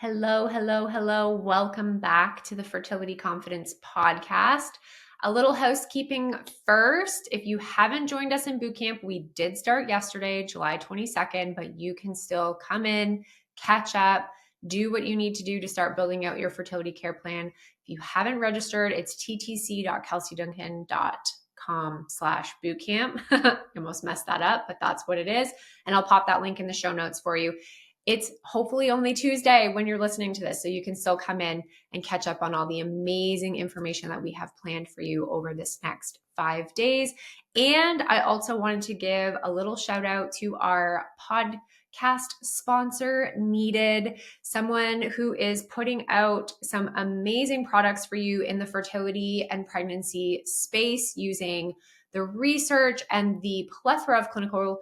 Hello, hello, hello. Welcome back to the Fertility Confidence Podcast. A little housekeeping first. If you haven't joined us in bootcamp, we did start yesterday, July 22nd, but you can still come in, catch up, do what you need to do to start building out your fertility care plan. If you haven't registered, it's ttc.kelseyduncan.com/bootcamp. I almost messed that up, but that's what it is. And I'll pop that link in the show notes for you. It's hopefully only Tuesday when you're listening to this, so you can still come in and catch up on all the amazing information that we have planned for you over this next 5 days. And I also wanted to give a little shout out to our podcast sponsor, Needed, someone who is putting out some amazing products for you in the fertility and pregnancy space using the research and the plethora of clinical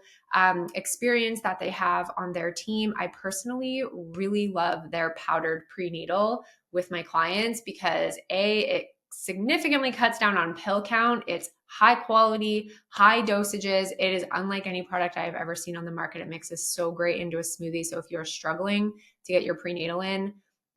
experience that they have on their team. I personally really love their powdered prenatal with my clients because it significantly cuts down on pill count. It's high quality, high dosages. It is unlike any product I've ever seen on the market. It mixes so great into a smoothie. So if you're struggling to get your prenatal in,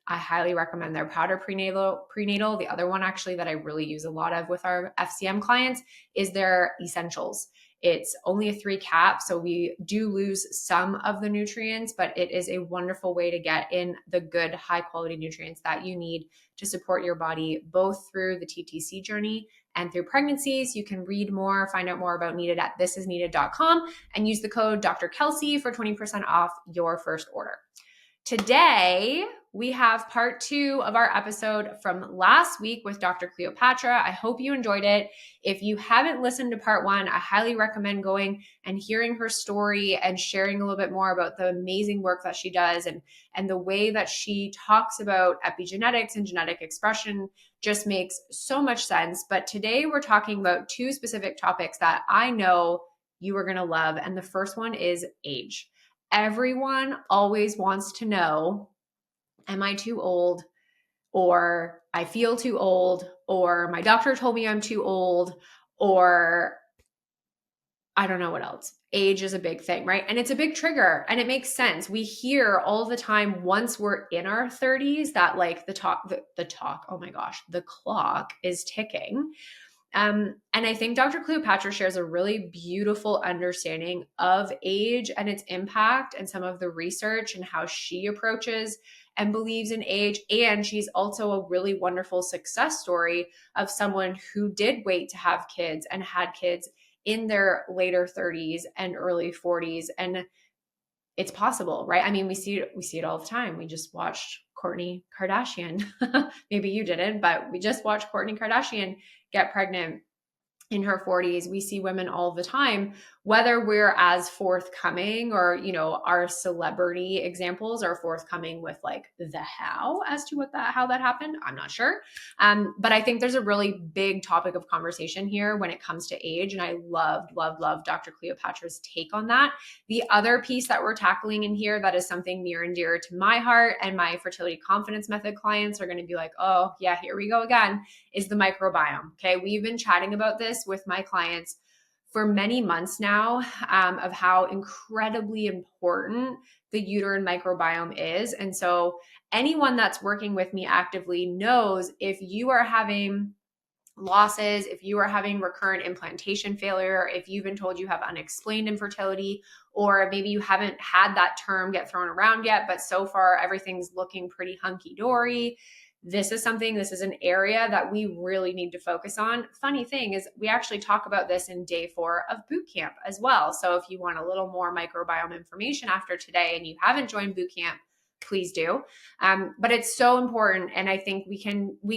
I highly recommend their powder prenatal. The other one actually that I really use a lot of with our FCM clients is their essentials. It's only a 3 cap, so we do lose some of the nutrients, but it is a wonderful way to get in the good, high quality nutrients that you need to support your body, both through the TTC journey and through pregnancies. You can read more, find out more about Needed at thisisneeded.com and use the code Dr. Kelsey for 20% off your first order. Today, we have part 2 of our episode from last week with Dr. Cleopatra. I hope you enjoyed it. If you haven't listened to part 1, I highly recommend going and hearing her story and sharing a little bit more about the amazing work that she does and the way that she talks about epigenetics and genetic expression just makes so much sense. But today we're talking about 2 specific topics that I know you are going to love. And the first one is age. Everyone always wants to know, am I too old? Or I feel too old? Or my doctor told me I'm too old? Or I don't know what else. Age is a big thing, right? And it's a big trigger and it makes sense. We hear all the time once we're in our 30s that like the clock is ticking. And I think Dr. Cleopatra shares a really beautiful understanding of age and its impact and some of the research and how she approaches and believes in age. And she's also a really wonderful success story of someone who did wait to have kids and had kids in their later 30s and early 40s. And it's possible, right? I mean, we see it all the time. We just watched Kourtney Kardashian. Maybe you didn't, but we just watched Kourtney Kardashian get pregnant in her 40s. We see women all the time, whether we're as forthcoming or, our celebrity examples are forthcoming with like the how as to how that happened. I'm not sure. But I think there's a really big topic of conversation here when it comes to age. And I love Dr. Cleopatra's take on that. The other piece that we're tackling in here that is something near and dear to my heart and my fertility confidence method clients are going to be like, oh yeah, here we go again, is the microbiome. Okay. We've been chatting about this with my clients for many months now, of how incredibly important the uterine microbiome is. And so anyone that's working with me actively knows if you are having losses, if you are having recurrent implantation failure, if you've been told you have unexplained infertility, or maybe you haven't had that term get thrown around yet, but so far everything's looking pretty hunky-dory. This is an area that we really need to focus on. Funny thing is we actually talk about this in day 4 of boot camp as well. So if you want a little more microbiome information after today and you haven't joined boot camp, please do. But it's so important. And I think we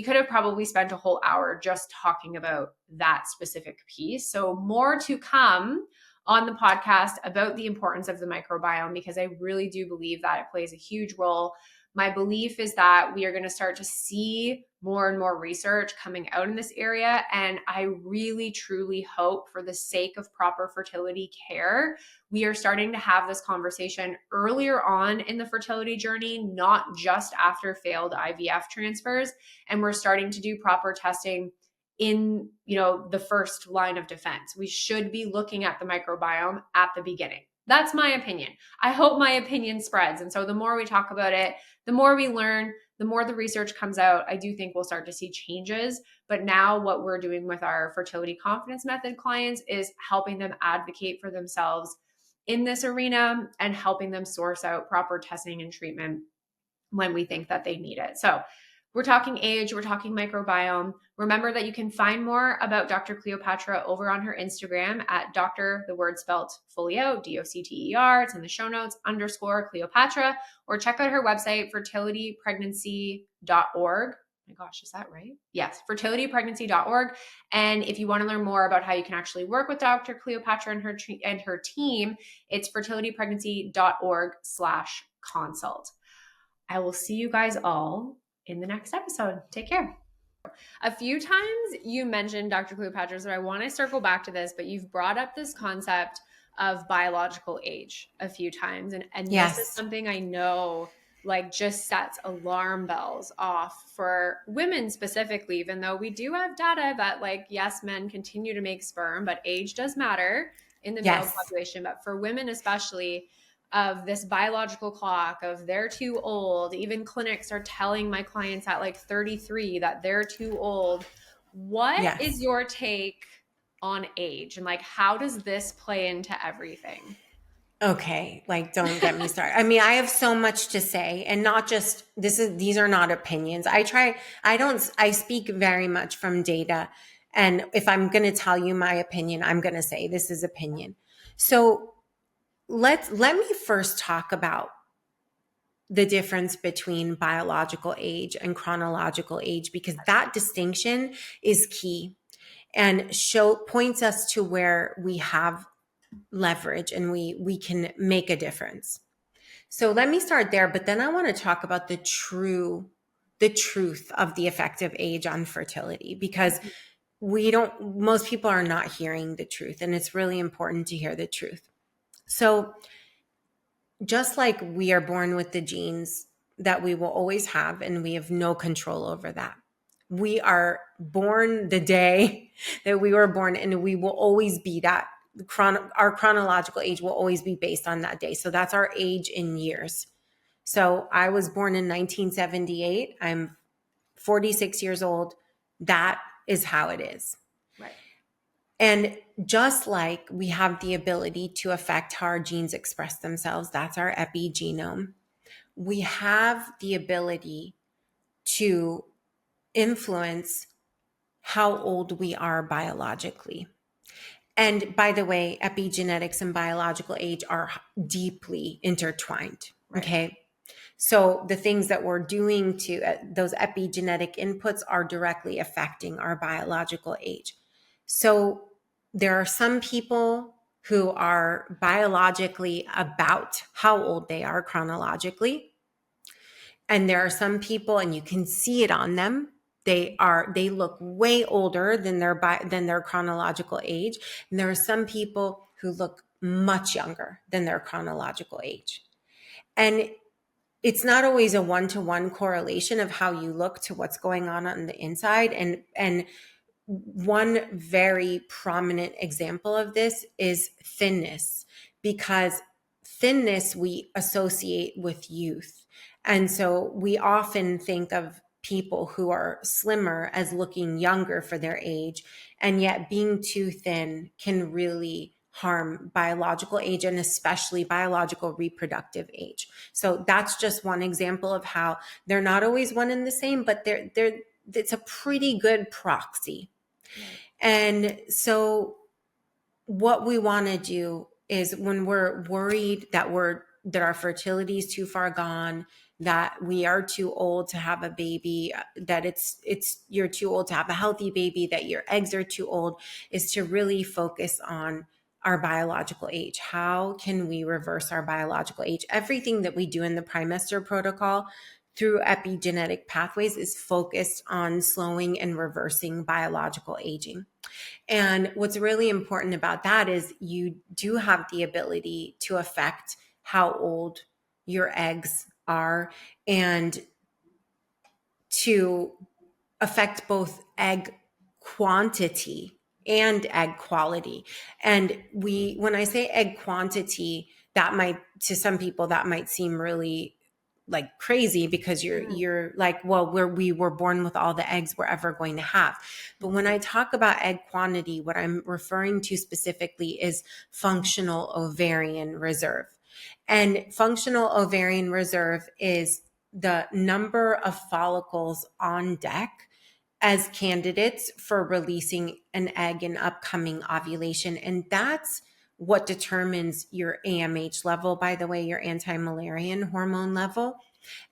could have probably spent a whole hour just talking about that specific piece. So more to come on the podcast about the importance of the microbiome, because I really do believe that it plays a huge role. My belief is that we are going to start to see more and more research coming out in this area. And I really, truly hope, for the sake of proper fertility care, we are starting to have this conversation earlier on in the fertility journey, not just after failed IVF transfers. And we're starting to do proper testing in, the first line of defense. We should be looking at the microbiome at the beginning. That's my opinion. I hope my opinion spreads. And so the more we talk about it, the more we learn, the more the research comes out, I do think we'll start to see changes. But now, what we're doing with our fertility confidence method clients is helping them advocate for themselves in this arena and helping them source out proper testing and treatment when we think that they need it. So, we're talking age, we're talking microbiome. Remember that you can find more about Dr. Cleopatra over on her Instagram at Dr. the word spelled fully out, DOCTER. It's in the show notes, _Cleopatra, or check out her website, fertilitypregnancy.org. My gosh, is that right? Yes, fertilitypregnancy.org. And if you want to learn more about how you can actually work with Dr. Cleopatra and her team, it's fertilitypregnancy.org/consult. I will see you guys all in the next episode. Take care. A few times you mentioned Dr. Cleopatra, so I want to circle back to this, but you've brought up this concept of biological age a few times. And Yes. This is something I know like just sets alarm bells off for women specifically, even though we do have data that like, yes, men continue to make sperm, but age does matter in the male population. But for women especially, of this biological clock of they're too old. Even clinics are telling my clients at like 33 that they're too old. What is your take on age? And like, how does this play into everything? Okay, like don't get me started. I mean, I have so much to say, and not just these are not opinions. I speak very much from data. And if I'm going to tell you my opinion, I'm going to say this is opinion. So let me first talk about the difference between biological age and chronological age, because that distinction is key and points us to where we have leverage and we can make a difference. So let me start there, but then I want to talk about the truth of the effect of age on fertility, because most people are not hearing the truth, and it's really important to hear the truth. So just like we are born with the genes that we will always have, and we have no control over that. We are born the day that we were born, and we will always be that. Our chronological age will always be based on that day. So that's our age in years. So I was born in 1978. I'm 46 years old. That is how it is. Right. And just like we have the ability to affect how our genes express themselves, that's our epigenome, we have the ability to influence how old we are biologically. And by the way, epigenetics and biological age are deeply intertwined. Right. Okay. So the things that we're doing to those epigenetic inputs are directly affecting our biological age. So there are some people who are biologically about how old they are chronologically. And there are some people, and you can see it on them, they look way older than their chronological age. And there are some people who look much younger than their chronological age. And it's not always a one-to-one correlation of how you look to what's going on the inside. And one very prominent example of this is thinness, because thinness we associate with youth. And so we often think of people who are slimmer as looking younger for their age, and yet being too thin can really harm biological age, and especially biological reproductive age. So that's just one example of how they're not always one and the same, but it's a pretty good proxy. And so what we want to do is, when we're worried that our fertility is too far gone, that we are too old to have a baby, that you're too old to have a healthy baby, that your eggs are too old, is to really focus on our biological age. How can we reverse our biological age? Everything that we do in the Primemester Protocol through epigenetic pathways is focused on slowing and reversing biological aging. And what's really important about that is you do have the ability to affect how old your eggs are, and to affect both egg quantity and egg quality. And when I say egg quantity, that might, to some people, that might seem really like crazy because you're like, well, we were born with all the eggs we're ever going to have. But when I talk about egg quantity, what I'm referring to specifically is functional ovarian reserve. And functional ovarian reserve is the number of follicles on deck as candidates for releasing an egg in upcoming ovulation. And that's what determines your AMH level, by the way, your anti-Müllerian hormone level.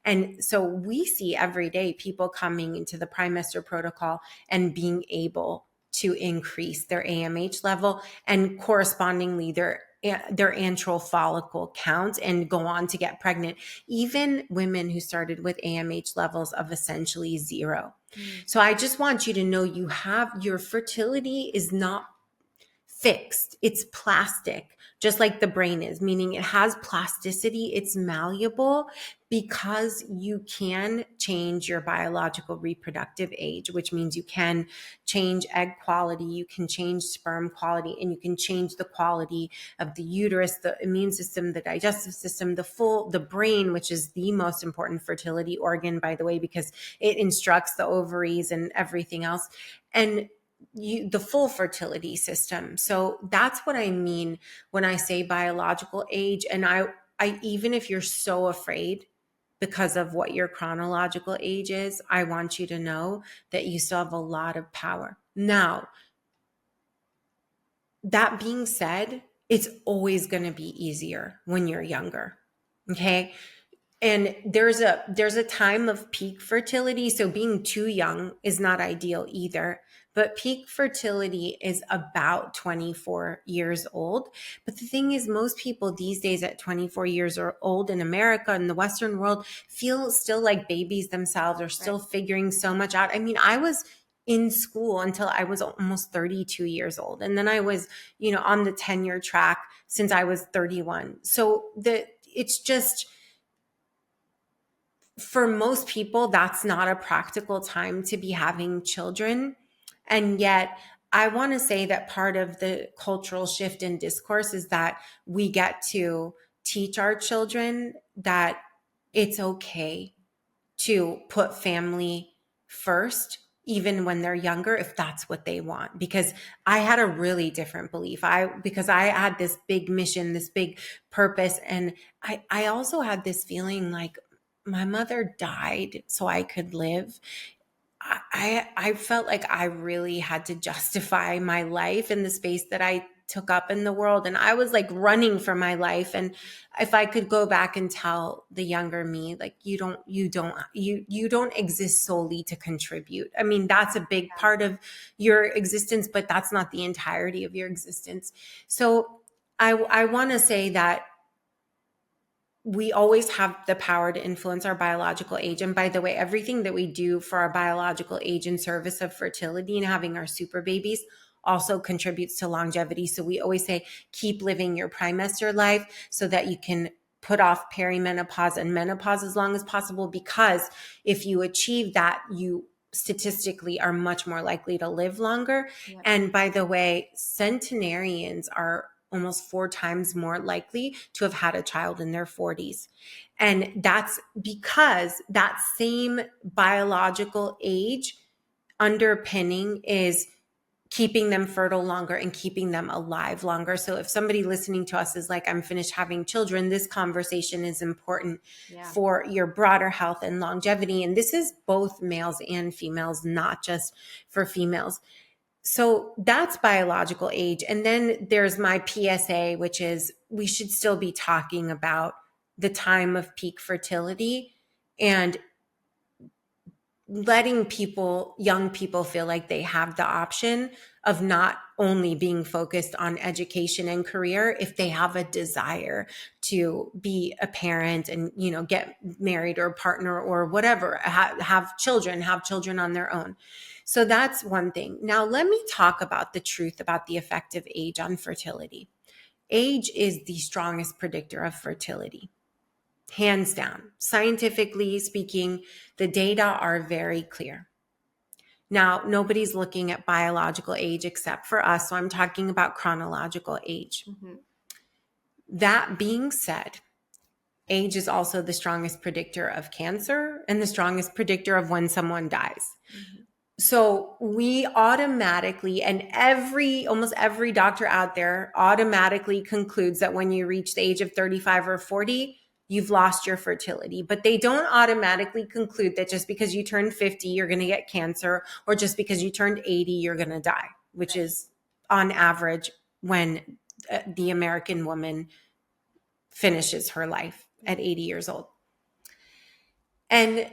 And so we see every day people coming into the Primemester Protocol and being able to increase their AMH level and correspondingly their antral follicle count and go on to get pregnant. Even women who started with AMH levels of essentially 0. So I just want you to know your fertility is not fixed. It's plastic, just like the brain is, meaning it has plasticity. It's malleable because you can change your biological reproductive age, which means you can change egg quality, you can change sperm quality, and you can change the quality of the uterus, the immune system, the digestive system, the brain, which is the most important fertility organ, by the way, because it instructs the ovaries and everything else. And the full fertility system. So that's what I mean when I say biological age. And I even if you're so afraid because of what your chronological age is, I want you to know that you still have a lot of power. Now, that being said, it's always going to be easier when you're younger. Okay. And there's a time of peak fertility. So being too young is not ideal either. But peak fertility is about 24 years old. But the thing is, most people these days at 24 years old in America and the Western world feel still like babies themselves, are still figuring so much out. I mean, I was in school until I was almost 32 years old. And then I was, on the tenure track since I was 31. So it's just, for most people, that's not a practical time to be having children. And yet, I want to say that part of the cultural shift in discourse is that we get to teach our children that it's okay to put family first, even when they're younger, if that's what they want. Because I had a really different belief. Because I had this big mission, this big purpose. And I also had this feeling like my mother died so I could live. I felt like I really had to justify my life in the space that I took up in the world. And I was like running for my life. And if I could go back and tell the younger me, like, you don't exist solely to contribute. I mean, that's a big part of your existence, but that's not the entirety of your existence. So I want to say that we always have the power to influence our biological age. And by the way, everything that we do for our biological age in service of fertility and having our super babies also contributes to longevity. So we always say, keep living your primester life so that you can put off perimenopause and menopause as long as possible, because if you achieve that, you statistically are much more likely to live longer. Yep. And by the way, centenarians are almost 4 times more likely to have had a child in their 40s. And that's because that same biological age underpinning is keeping them fertile longer and keeping them alive longer. So if somebody listening to us is like, I'm finished having children, this conversation is important for your broader health and longevity. And this is both males and females, not just for females. So that's biological age. And then there's my PSA, which is we should still be talking about the time of peak fertility and letting young people feel like they have the option of not only being focused on education and career if they have a desire to be a parent and, get married or a partner or whatever, have children on their own. So that's one thing. Now, let me talk about the truth about the effect of age on fertility. Age is the strongest predictor of fertility. Hands down. Scientifically speaking, the data are very clear. Now, nobody's looking at biological age except for us, so I'm talking about chronological age. Mm-hmm. That being said, age is also the strongest predictor of cancer and the strongest predictor of when someone dies. Mm-hmm. So we automatically, and almost every doctor out there automatically concludes that when you reach the age of 35 or 40, you've lost your fertility. But they don't automatically conclude that just because you turn 50, you're going to get cancer, or just because you turned 80, you're going to die, which is on average when the American woman finishes her life at 80 years old. And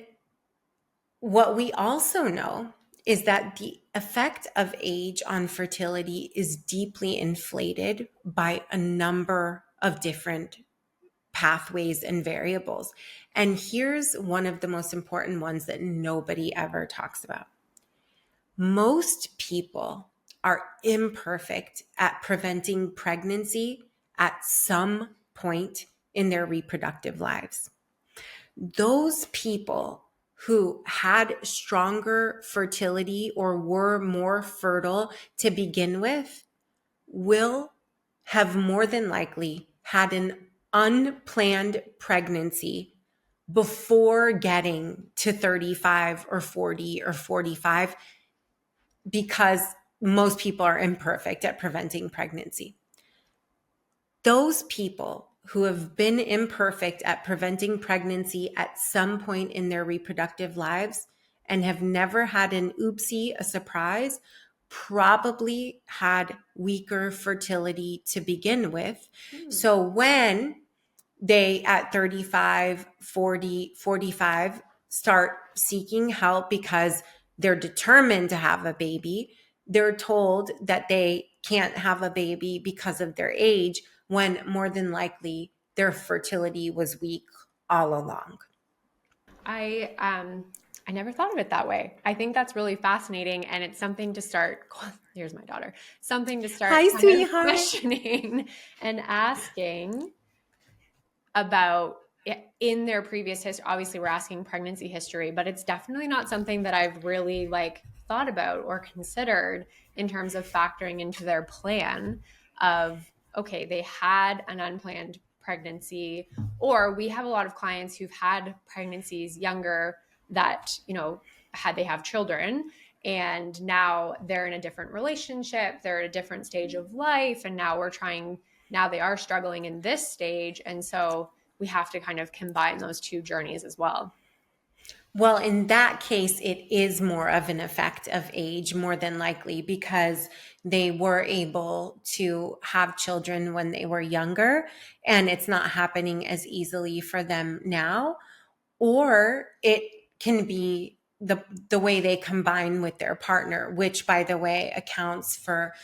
what we also know is that the effect of age on fertility is deeply inflated by a number of different pathways and variables. And here's one of the most important ones that nobody ever talks about. Most people are imperfect at preventing pregnancy at some point in their reproductive lives. Those people who had stronger fertility or were more fertile to begin with will have more than likely had an unplanned pregnancy before getting to 35 or 40 or 45, because most people are imperfect at preventing pregnancy. Those people who have been imperfect at preventing pregnancy at some point in their reproductive lives and have never had an oopsie, a surprise, probably had weaker fertility to begin with. So when they at 35, 40, 45 start seeking help because they're determined to have a baby, they're told that they can't have a baby because of their age, when more than likely their fertility was weak all along. I never thought of it that way. I think that's really fascinating, and it's something to start. Here's my daughter. Something to start Hi, kind of sweetheart. questioning and asking about in their previous history. Obviously, we're asking pregnancy history, but it's definitely not something that I've really thought about or considered in terms of factoring into their plan of, okay, they had an unplanned pregnancy, or we have a lot of clients who've had pregnancies younger that, had they have children, and now they're in a different relationship, they're at a different stage of life, and now they are struggling in this stage. And so we have to kind of combine those two journeys as well. Well, in that case, it is more of an effect of age, more than likely, because they were able to have children when they were younger, and it's not happening as easily for them now. Or it can be the way they combine with their partner, which, by the way, accounts for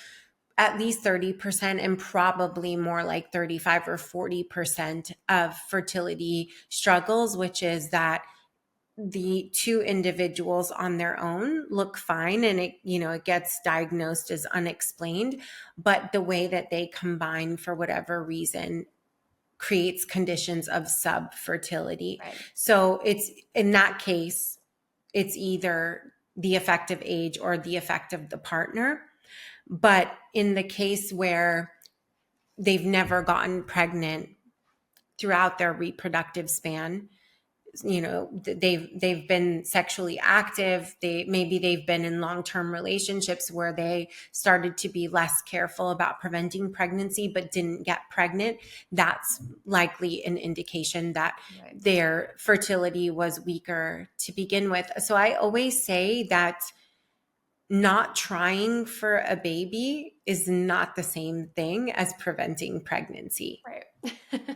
at least 30% and probably more like 35 or 40% of fertility struggles, which is that the two individuals on their own look fine and it gets diagnosed as unexplained, but the way that they combine for whatever reason creates conditions of subfertility. Right. So it's, in that case, it's either the effect of age or the effect of the partner. But in the case where they've never gotten pregnant throughout their reproductive span, they've been sexually active, they've been in long-term relationships where they started to be less careful about preventing pregnancy but didn't get pregnant, that's likely an indication that Right. their fertility was weaker to begin with. So I always say that not trying for a baby is not the same thing as preventing pregnancy. Right.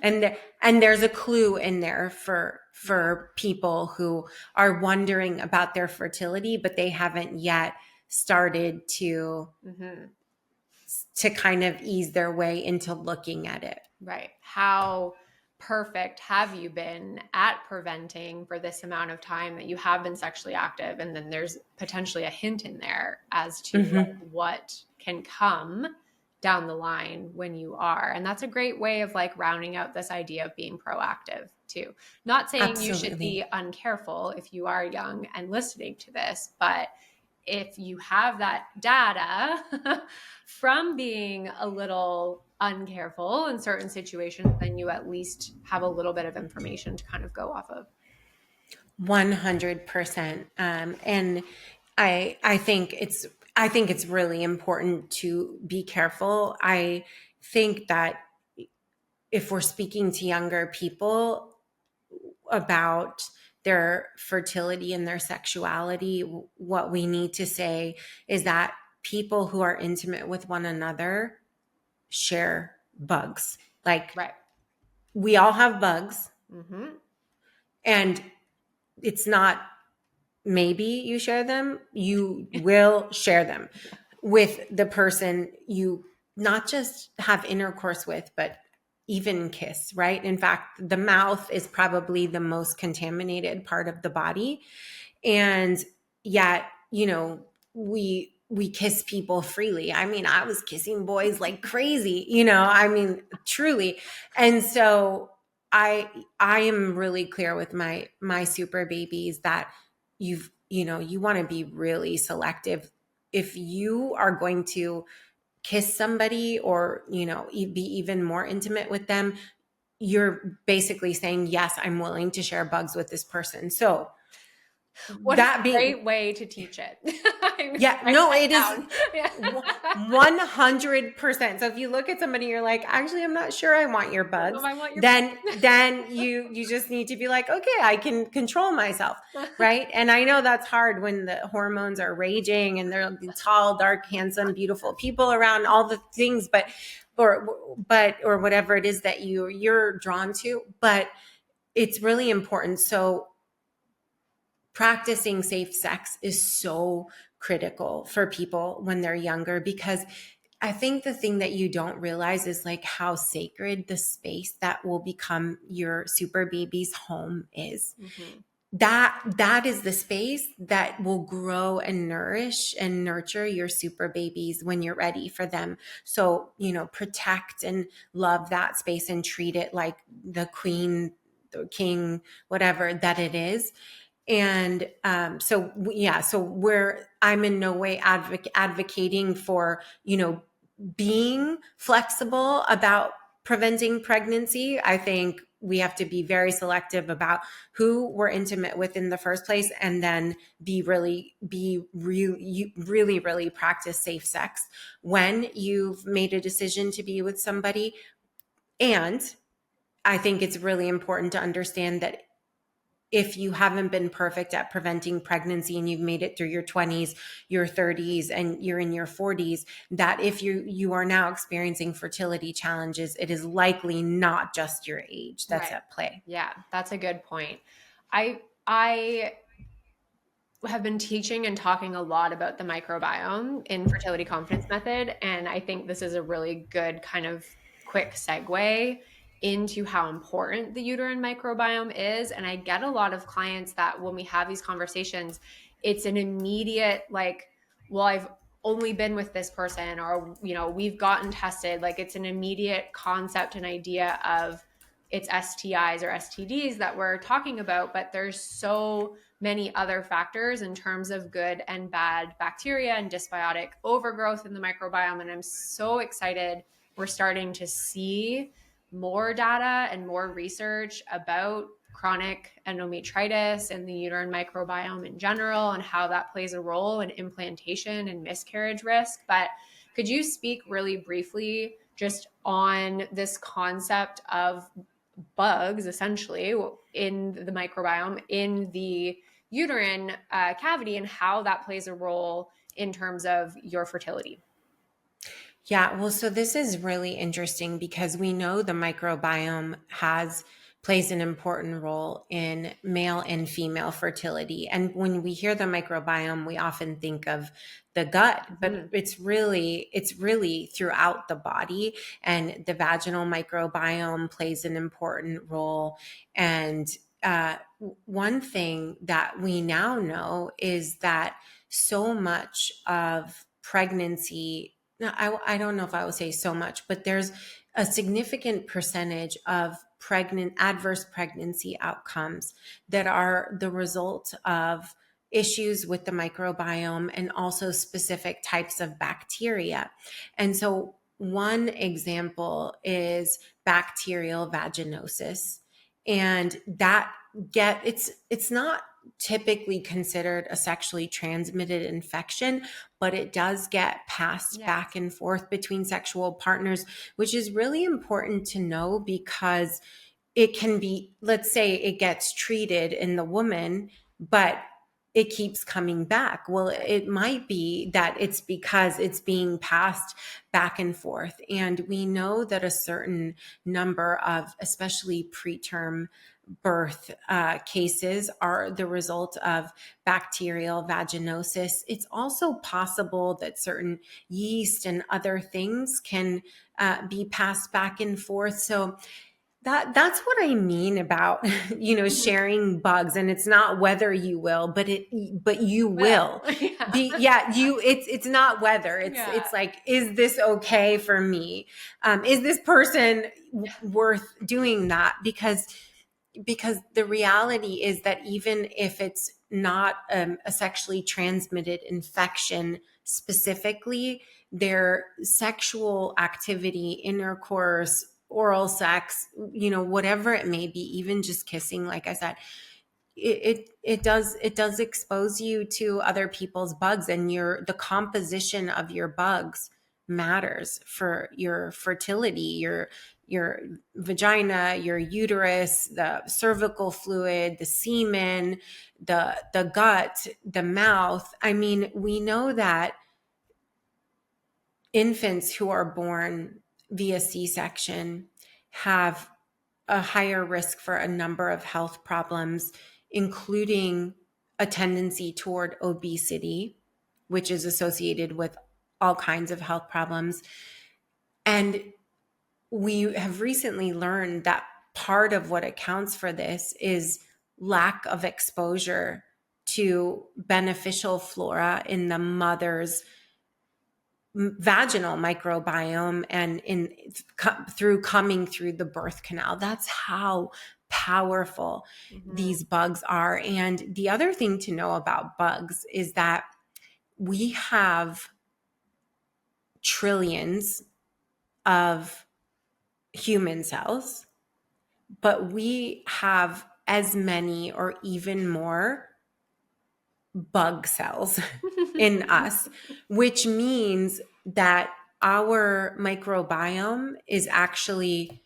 And there's a clue in there for people who are wondering about their fertility, but they haven't yet started to kind of ease their way into looking at it. Right. How perfect have you been at preventing for this amount of time that you have been sexually active? And then there's potentially a hint in there as to what can come down the line when you are. And that's a great way of rounding out this idea of being proactive too. Not saying Absolutely. You should be uncareful if you are young and listening to this, but if you have that data from being a little uncareful in certain situations, then you at least have a little bit of information to kind of go off of. 100%. And I think it's really important to be careful. I think that if we're speaking to younger people about their fertility and their sexuality, what we need to say is that people who are intimate with one another share bugs. Like, Right. we all have bugs, Mm-hmm. and it's not maybe you share them, you will share them with the person you not just have intercourse with, but even kiss, right? In fact, the mouth is probably the most contaminated part of the body. And yet, we kiss people freely. I mean, I was kissing boys like crazy, I mean, truly. And so I am really clear with my super babies that you want to be really selective. If you are going to kiss somebody or, be even more intimate with them, you're basically saying, yes, I'm willing to share bugs with this person. So What a that being, great way to teach it. yeah, Write no, that it is down. Yeah. 100%. So if you look at somebody, you're like, actually, I'm not sure I want your bugs. I want your Then you just need to be like, okay, I can control myself, right? And I know that's hard when the hormones are raging and they're tall, dark, handsome, beautiful people around, all the things, or whatever it is that you're drawn to. But it's really important. So practicing safe sex is so critical for people when they're younger, because I think the thing that you don't realize is like how sacred the space that will become your super baby's home is. Mm-hmm. That is the space that will grow and nourish and nurture your super babies when you're ready for them. So, protect and love that space and treat it like the queen, the king, whatever that it is. And so I'm in no way advocating for, being flexible about preventing pregnancy. I think we have to be very selective about who we're intimate with in the first place, and then really practice safe sex when you've made a decision to be with somebody. And I think it's really important to understand that if you haven't been perfect at preventing pregnancy and you've made it through your 20s, your 30s, and you're in your 40s, that if you are now experiencing fertility challenges, it is likely not just your age that's Right. at play. Yeah, that's a good point. I have been teaching and talking a lot about the microbiome in fertility confidence method, and I think this is a really good kind of quick segue into how important the uterine microbiome is. And I get a lot of clients that when we have these conversations, it's an immediate like, well, I've only been with this person, or we've gotten tested. Like, it's an immediate concept and idea of it's STIs or STDs that we're talking about, but there's so many other factors in terms of good and bad bacteria and dysbiotic overgrowth in the microbiome. And I'm so excited we're starting to see more data and more research about chronic endometritis and the uterine microbiome in general, and how that plays a role in implantation and miscarriage risk. But could you speak really briefly just on this concept of bugs essentially in the microbiome in the uterine cavity, and how that plays a role in terms of your fertility? Yeah, well, so this is really interesting because we know the microbiome plays an important role in male and female fertility. And when we hear the microbiome, we often think of the gut, but it's really throughout the body, and the vaginal microbiome plays an important role. And one thing that we now know is that so much of pregnancy, I don't know if I would say so much, but there's a significant percentage of adverse pregnancy outcomes that are the result of issues with the microbiome and also specific types of bacteria. And so one example is bacterial vaginosis. And it's not typically considered a sexually transmitted infection, but it does get passed back and forth between sexual partners, which is really important to know because it can be, let's say it gets treated in the woman, but it keeps coming back. Well, it might be that it's because it's being passed back and forth. And we know that a certain number of, especially preterm birth cases, are the result of bacterial vaginosis. It's also possible that certain yeast and other things can be passed back and forth. So that's what I mean about, sharing bugs. And it's not whether you will, but you will. It's not whether. It's like, is this okay for me? Is this person worth doing that? Because the reality is that even if it's not a sexually transmitted infection specifically, their sexual activity, intercourse, oral sex, whatever it may be, even just kissing, like I said, it does expose you to other people's bugs, and the composition of your bugs matters for your fertility, your vagina, your uterus, the cervical fluid, the semen, the gut, the mouth. I mean, we know that infants who are born via C-section have a higher risk for a number of health problems, including a tendency toward obesity, which is associated with all kinds of health problems. And we have recently learned that part of what accounts for this is lack of exposure to beneficial flora in the mother's vaginal microbiome and through coming through the birth canal. That's how powerful these bugs are. And the other thing to know about bugs is that we have trillions of human cells, but we have as many or even more bug cells in us, which means that our microbiome is actually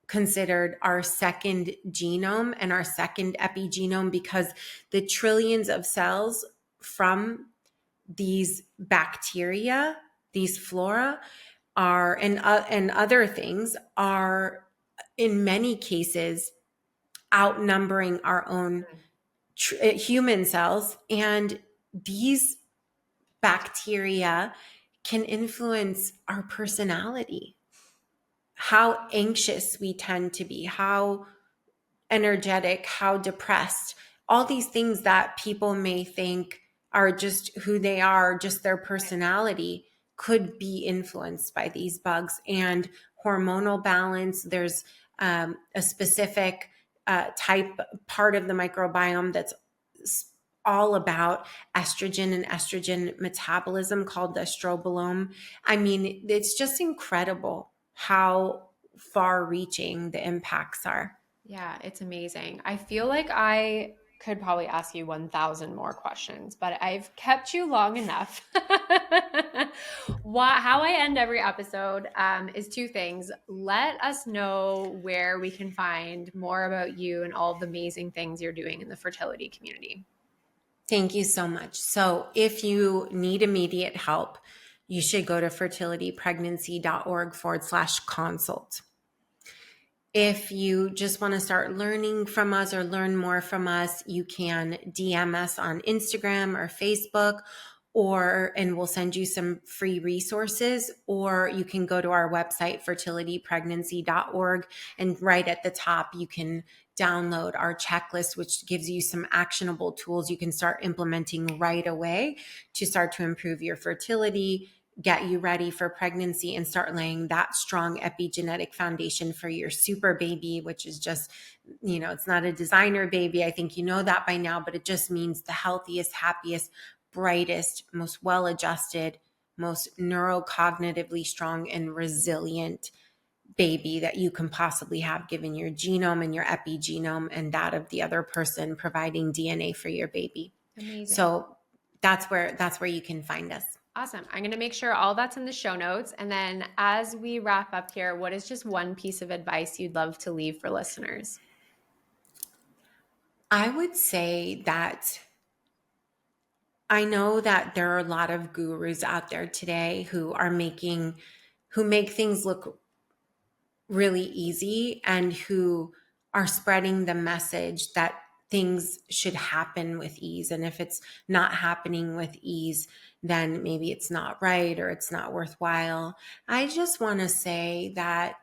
considered our second genome and our second epigenome, because the trillions of cells from these bacteria, these flora and other things are in many cases outnumbering our own human cells. And these bacteria can influence our personality, how anxious we tend to be, how energetic, how depressed, all these things that people may think are just who they are, just their personality, could be influenced by these bugs. And hormonal balance, there's a specific part of the microbiome that's all about estrogen and estrogen metabolism called the estrobolome. I mean, it's just incredible how far reaching the impacts are. Yeah, it's amazing. I feel like I could probably ask you 1,000 more questions, but I've kept you long enough. How I end every episode is two things. Let us know where we can find more about you and all the amazing things you're doing in the fertility community. Thank you so much. So if you need immediate help, you should go to fertilitypregnancy.org/consult. If you just want to start learning from us or learn more from us, you can DM us on Instagram or Facebook, and we'll send you some free resources, or you can go to our website, fertilitypregnancy.org, and right at the top, you can download our checklist, which gives you some actionable tools you can start implementing right away to start to improve your fertility, get you ready for pregnancy, and start laying that strong epigenetic foundation for your super baby, which is just, it's not a designer baby. I think you know that by now, but it just means the healthiest, happiest, brightest, most well-adjusted, most neurocognitively strong and resilient baby that you can possibly have, given your genome and your epigenome and that of the other person providing DNA for your baby. Amazing. So that's where you can find us. Awesome. I'm going to make sure all that's in the show notes. And then as we wrap up here, what is just one piece of advice you'd love to leave for listeners? I would say that I know that there are a lot of gurus out there today who make things look really easy and who are spreading the message that things should happen with ease. And if it's not happening with ease, then maybe it's not right or it's not worthwhile. I just want to say that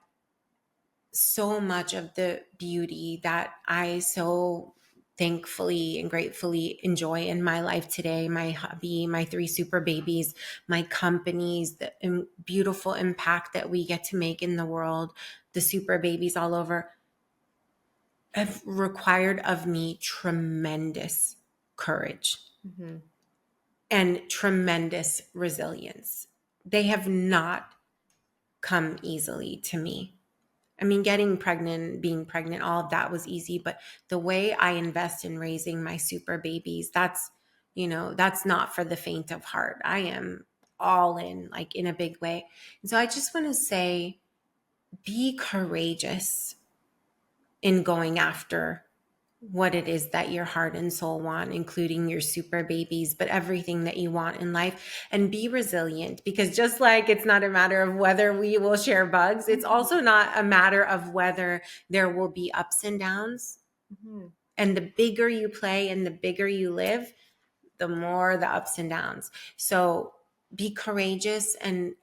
so much of the beauty that I so thankfully and gratefully enjoy in my life today, my hubby, my 3 super babies, my companies, the beautiful impact that we get to make in the world, the super babies all over, have required of me tremendous courage and tremendous resilience. They have not come easily to me. I mean, getting pregnant, being pregnant, all of that was easy. But the way I invest in raising my super babies, that's not for the faint of heart. I am all in, like in a big way. And so I just want to say, be courageous in going after what it is that your heart and soul want, including your super babies, but everything that you want in life, and be resilient, because just like it's not a matter of whether we will share bugs, it's also not a matter of whether there will be ups and downs. And the bigger you play and the bigger you live, the more the ups and downs. So be courageous and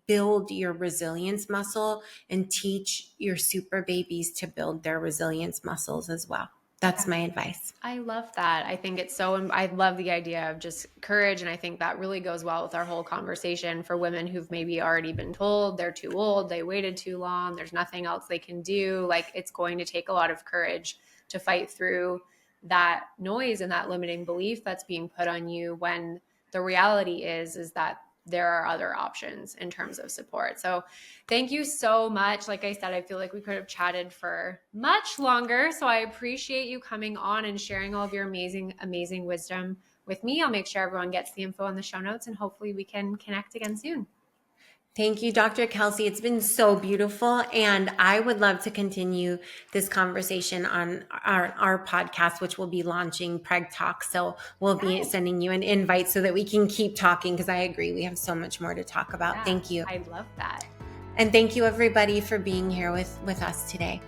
build your resilience muscle, and teach your super babies to build their resilience muscles as well. That's my advice. I love that. I think I love the idea of just courage. And I think that really goes well with our whole conversation for women who've maybe already been told they're too old, they waited too long, there's nothing else they can do. Like, it's going to take a lot of courage to fight through that noise and that limiting belief that's being put on you, when the reality is that there are other options in terms of support. So thank you so much. Like I said, I feel like we could have chatted for much longer. So I appreciate you coming on and sharing all of your amazing, amazing wisdom with me. I'll make sure everyone gets the info in the show notes, and hopefully we can connect again soon. Thank you, Dr. Kelsey. It's been so beautiful. And I would love to continue this conversation on our podcast, which will be launching Preg Talk. So we'll be sending you an invite so that we can keep talking, because I agree, we have so much more to talk about. Thank you. I love that. And thank you, everybody, for being here with us today.